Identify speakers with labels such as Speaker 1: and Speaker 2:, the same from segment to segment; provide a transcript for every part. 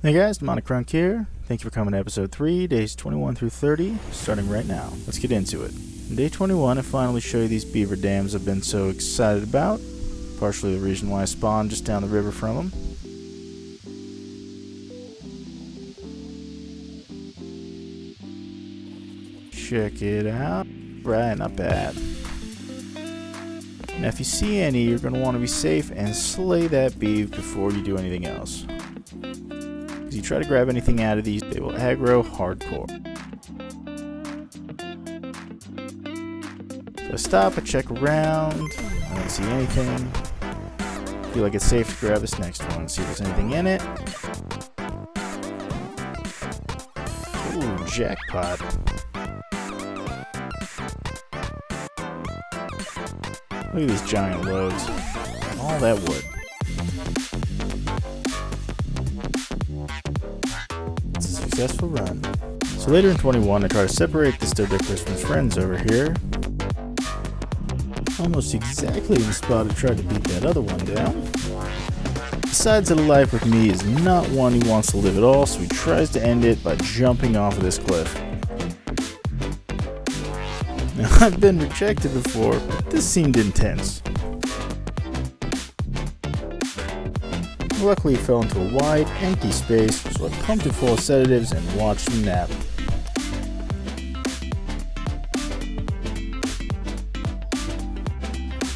Speaker 1: Hey guys, Demoniccrunk here. Thank you for coming to episode 3, days 21 through 30, starting right now. Let's get into it. In day 21, I finally show you these beaver dams I've been so excited about. Partially the reason why I spawned just down the river from them. Check it out. Right, not bad. Now if you see any, you're going to want to be safe and slay that beav before you do anything else. If you try to grab anything out of these, they will aggro hardcore. So I stop, I check around, I don't see anything. Feel like it's safe to grab this next one, see if there's anything in it. Ooh, jackpot. Look at these giant loads. All that wood. Successful run. So later in 21, I try to separate this Dayfox from his friends over here. Almost exactly in the spot I tried to beat that other one down. Decides that a life with me is not one he wants to live at all, so he tries to end it by jumping off of this cliff. Now, I've been rejected before, but this seemed intense. Luckily, he fell into a wide, empty space, so I pumped it full of sedatives and watched him nap.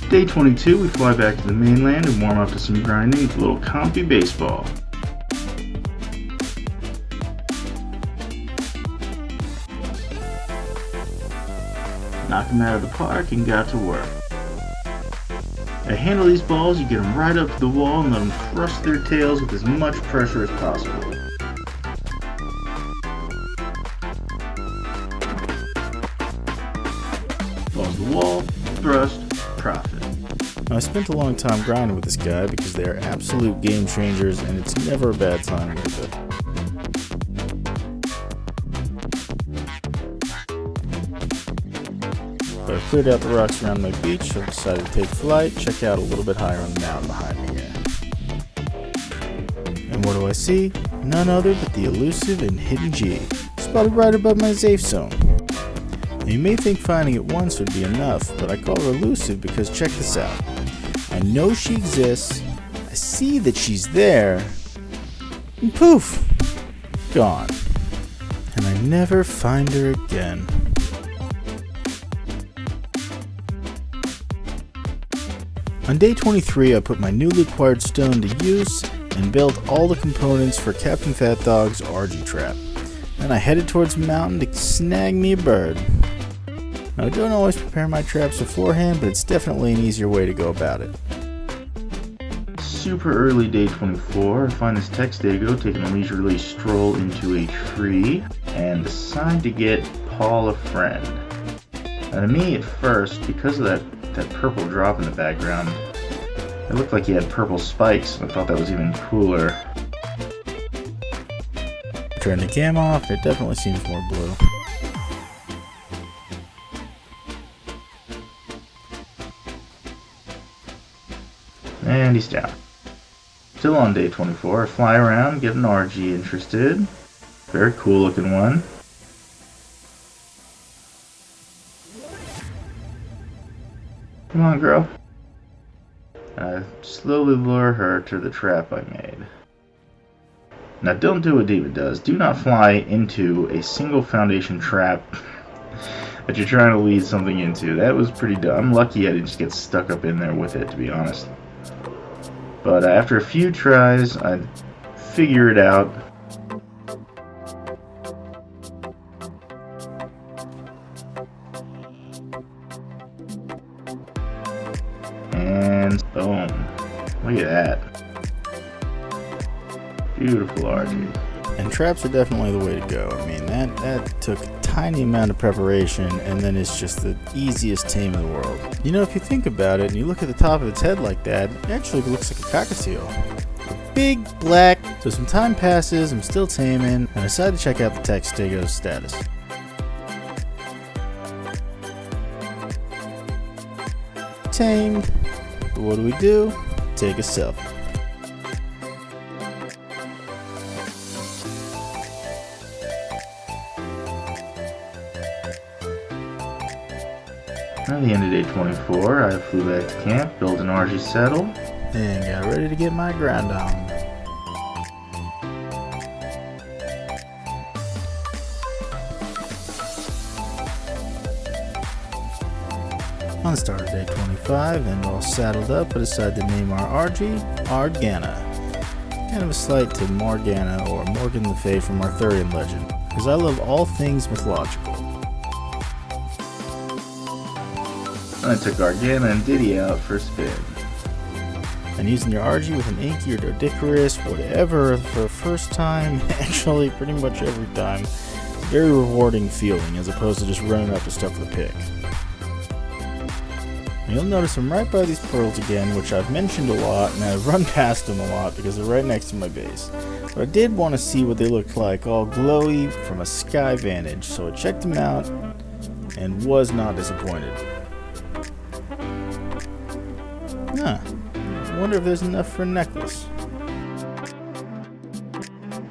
Speaker 2: Day 22, we fly back to the mainland and warm up to some grinding with a little compy baseball. Knocked him out of the park and got to work. I handle these balls, you get them right up to the wall and let them thrust their tails with as much pressure as possible. Balls to the wall, thrust, profit.
Speaker 1: Now, I spent a long time grinding with this guy because they are absolute game changers and it's never a bad time with it. But I've cleared out the rocks around my beach, so I've decided to take flight, check out a little bit higher on the mountain behind me here. And what do I see? None other but the elusive and hidden G, spotted right above my safe zone. Now you may think finding it once would be enough, but I call her elusive because check this out. I know she exists, I see that she's there, and poof, gone. And I never find her again. On day 23, I put my newly acquired stone to use and built all the components for Captain Fat Dog's RG trap. Then I headed towards the mountain to snag me a bird. Now I don't always prepare my traps beforehand, but it's definitely an easier way to go about it.
Speaker 2: Super early day 24, I find this Textago taking a leisurely stroll into a tree and decide to get Paul a friend. Now to me at first, because of that purple drop in the background, it looked like he had purple spikes. I thought that was even cooler.
Speaker 1: Turn the cam off, it definitely seems more blue.
Speaker 2: And he's down. Still on day 24, I fly around, get an RG interested. Very cool looking one. Come on, girl. I slowly lure her to the trap I made. Now don't do what David does. Do not fly into a single foundation trap that you're trying to lead something into. That was pretty dumb. I'm lucky I didn't just get stuck up in there with it, to be honest. But after a few tries, I figure it out. And boom. Look at that. Beautiful RG.
Speaker 1: And traps are definitely the way to go. I mean, that took a tiny amount of preparation and then it's just the easiest tame in the world. You know, if you think about it and you look at the top of its head like that, it actually looks like a cockatiel. Big, black. So some time passes, I'm still taming, and I decide to check out the Textago's status. Tamed. But what do? Take a selfie.
Speaker 2: At the end of day 24, I flew back to camp, built an RG saddle,
Speaker 1: and got ready to get my grind on. On the start of day 25, and all saddled up, I decided to name our RG Argana. Kind of a slight to Morgana or Morgan the Fae from Arthurian legend, because I love all things mythological.
Speaker 2: I took Argana and Diddy out for a spin.
Speaker 1: And using your RG with an Inky or Dodicarus, whatever, for the first time, actually pretty much every time, it's a very rewarding feeling as opposed to just running up to stuff with a pick. And you'll notice I'm right by these pearls again, which I've mentioned a lot, and I've run past them a lot because they're right next to my base. But I did want to see what they looked like, all glowy from a sky vantage, so I checked them out and was not disappointed. Huh. I wonder if there's enough for a necklace.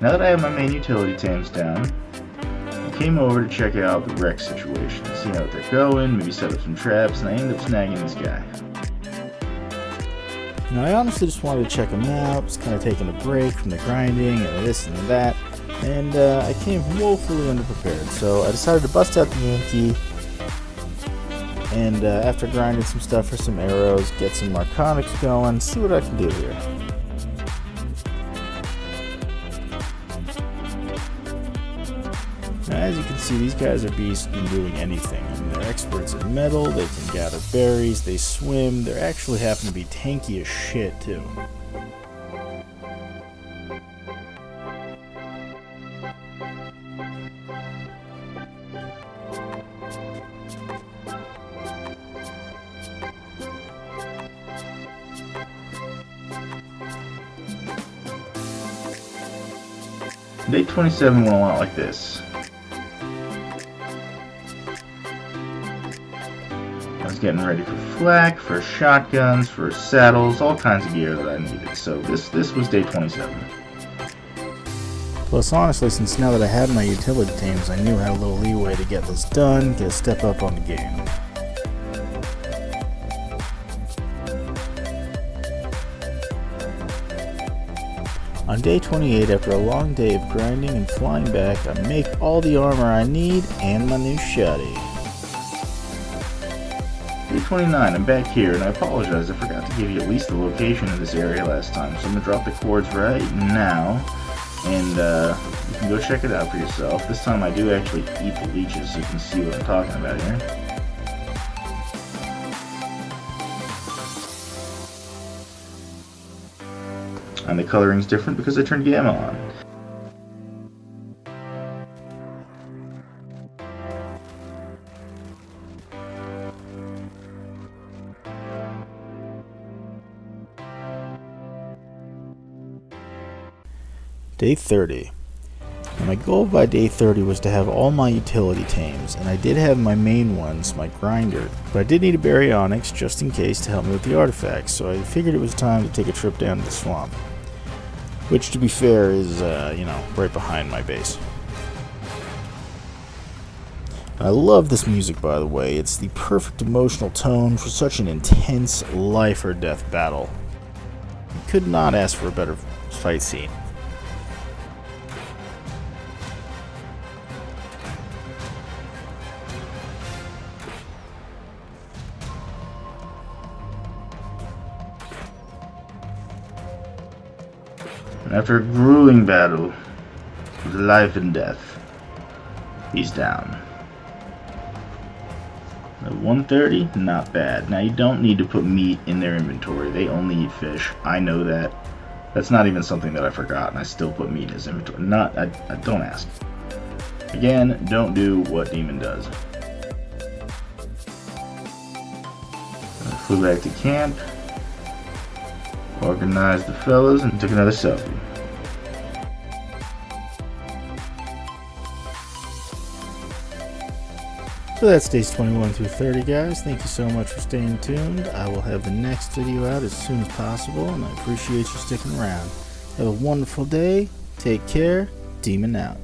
Speaker 2: Now that I have my main utility tames down, I came over to check out the wreck situation, see how they're going, maybe set up some traps, and I ended up snagging this guy.
Speaker 1: Now I honestly just wanted to check them out, just kind of taking a break from the grinding and this and that, and I came woefully underprepared, so I decided to bust out the Yankee, and after grinding some stuff for some arrows, get some narcotics going, see what I can do here. Now, as you can see, these guys are beasts in doing anything. I mean, they're experts at metal, they can gather berries, they swim, they actually happen to be tanky as shit too.
Speaker 2: Day 27 went a lot like this. I was getting ready for flak, for shotguns, for saddles, all kinds of gear that I needed. So this was day 27.
Speaker 1: Plus, honestly, since now that I had my utility tames, I knew I had a little leeway to get this done, get a step up on the game. On day 28, after a long day of grinding and flying back, I make all the armor I need and my new shoddy.
Speaker 2: Day 29, I'm back here, and I apologize, I forgot to give you at least the location of this area last time, so I'm going to drop the cords right now, and you can go check it out for yourself. This time I do actually eat the leeches, so you can see what I'm talking about here. And the coloring's different because I turned gamma on.
Speaker 1: Day 30. Now my goal by day 30 was to have all my utility tames, and I did have my main ones, my grinder, but I did need a baryonyx just in case to help me with the artifacts, so I figured it was time to take a trip down to the swamp. Which, to be fair, is, right behind my base. I love this music, by the way. It's the perfect emotional tone for such an intense life or death battle. You could not ask for a better fight scene.
Speaker 2: After a grueling battle with life and death, he's down. At 130, not bad. Now you don't need to put meat in their inventory. They only eat fish. I know that. That's not even something that I forgot, and I still put meat in his inventory. I don't ask. Again, don't do what Demon does. I flew back to camp, organized the fellas, and took another selfie.
Speaker 1: So that's days 21 through 30, guys. Thank you so much for staying tuned. I will have the next video out as soon as possible, and I appreciate you sticking around. Have a wonderful day. Take care. Demon out.